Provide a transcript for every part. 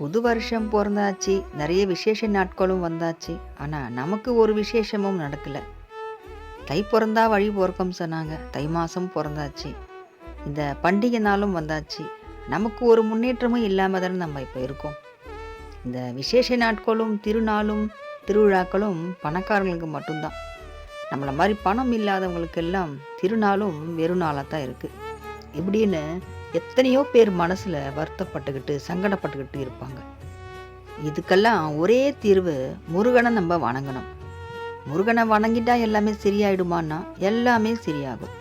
புது வருஷம் பொறந்தாச்சு, நிறைய விசேஷ நாட்களும் வந்தாச்சு. ஆனால் நமக்கு ஒரு விசேஷமும் நடக்கலை. தை பிறந்தா வழி பொறுக்கும் சொன்னாங்க. தை மாதம் பிறந்தாச்சு, இந்த பண்டிகை நாளும் வந்தாச்சு. நமக்கு ஒரு முன்னேற்றமும் இல்லாமல் தானே நம்ம இப்போ இருக்கோம். இந்த விசேஷ நாட்களும் திருநாளும் திருவிழாக்களும் பணக்காரங்களுக்கு மட்டும்தான். நம்மளை மாதிரி பணம் இல்லாதவங்களுக்கெல்லாம் திருநாளும் வெறும் நாளாக தான் இருக்குது. இப்படின்னு எத்தனையோ பேர் மனசில் வருத்தப்பட்டுக்கிட்டு சங்கடப்பட்டுக்கிட்டு இருப்பாங்க. இதுக்கெல்லாம் ஒரே தீர்வு, முருகனை நம்ம வணங்கணும். முருகனை வணங்கிட்டா எல்லாமே சரியாயிடுமான்னா எல்லாமே சரியாகும்.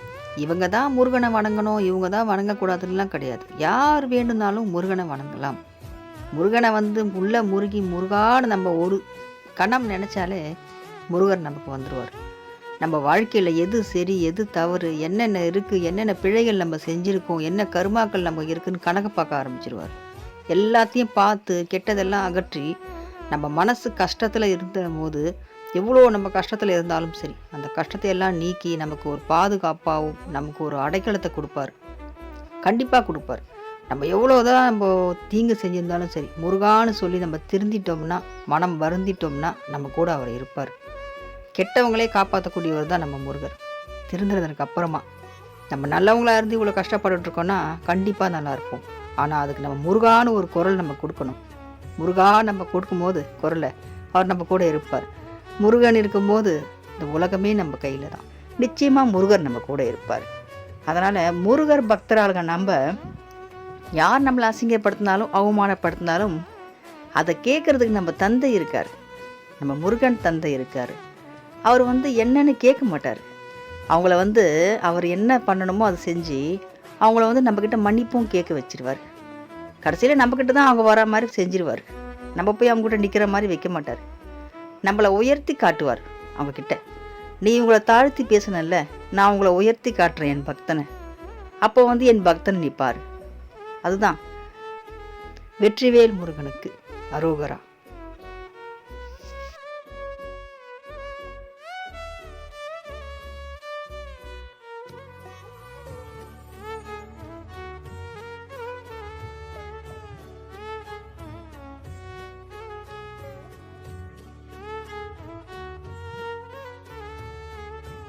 இவங்க தான் முருகனை வணங்கணும், இவங்க தான் வணங்கக்கூடாதுலாம் கிடையாது. யார் வேணும்னாலும் முருகனை வணங்கலாம். முருகனை உள்ள முருகி முருகான்னு நம்ம ஒரு கணம் நினச்சாலே முருகர் நமக்கு வந்துடுவார். நம்ம வாழ்க்கையில் எது சரி எது தவறு, என்னென்ன இருக்குது, என்னென்ன பிழைகள் நம்ம செஞ்சுருக்கோம், என்ன கருமாக்கள் நமக்கு இருக்குதுன்னு கணக்கு பார்க்க ஆரம்பிச்சிருவார். எல்லாத்தையும் பார்த்து கெட்டதெல்லாம் அகற்றி நம்ம மனசு கஷ்டத்தில் இருந்த போது, எவ்வளோ நம்ம கஷ்டத்தில் இருந்தாலும் சரி, அந்த கஷ்டத்தை எல்லாம் நீக்கி நமக்கு ஒரு பாதுகாப்பாகவும் நமக்கு ஒரு அடைக்கலத்தை கொடுப்பார். கண்டிப்பாக கொடுப்பார். நம்ம எவ்வளோதான் நம்ம தீங்கு செஞ்சுருந்தாலும் சரி, முருகான்னு சொல்லி நம்ம திருந்திட்டோம்னா, மனம் வருந்திட்டோம்னா நம்ம கூட அவர் இருப்பார். கெட்டவங்களே காப்பாற்றக்கூடியவர் தான் நம்ம முருகர். திருந்துறதுக்கு அப்புறமா நம்ம நல்லவங்களாக இருந்து இவ்வளோ கஷ்டப்பட்டுருக்கோன்னா கண்டிப்பாக நல்லா இருப்போம். ஆனால் அதுக்கு நம்ம முருகான்னு ஒரு குரல் நம்ம கொடுக்கணும். முருகா நம்ம கொடுக்கும்போது குரலை அவர் நம்ம கூட இருப்பார். முருகன் இருக்கும்போது இந்த உலகமே நம்ம கையில் தான். நிச்சயமாக முருகர் நம்ம கூட இருப்பார். அதனால் முருகர் பக்தராக நம்ம யார் நம்மளை அசிங்கப்படுத்தினாலும் அவமானப்படுத்தினாலும் அதை கேட்குறதுக்கு நம்ம தந்தை இருக்கார். நம்ம முருகன் தந்தை இருக்கார். அவர் என்னன்னு கேட்க மாட்டார். அவங்கள அவர் என்ன பண்ணணுமோ அதை செஞ்சு அவங்கள நம்மக்கிட்ட மன்னிப்பும் கேட்க வச்சிருவார். கடைசியில் நம்மக்கிட்ட தான் அவங்க வர மாதிரி செஞ்சிருவார். நம்ம போய் அவங்ககிட்ட நிற்கிற மாதிரி வைக்க மாட்டார். நம்மளை உயர்த்தி காட்டுவார். அவங்கக்கிட்ட நீ இவங்கள தாழ்த்தி பேசணும்ல, நான் உங்களை உயர்த்தி காட்டுறேன் என் பக்தனை. அப்போ என் பக்தனை நிற்பார். அதுதான் வெற்றிவேல் முருகனுக்கு அரோகரா.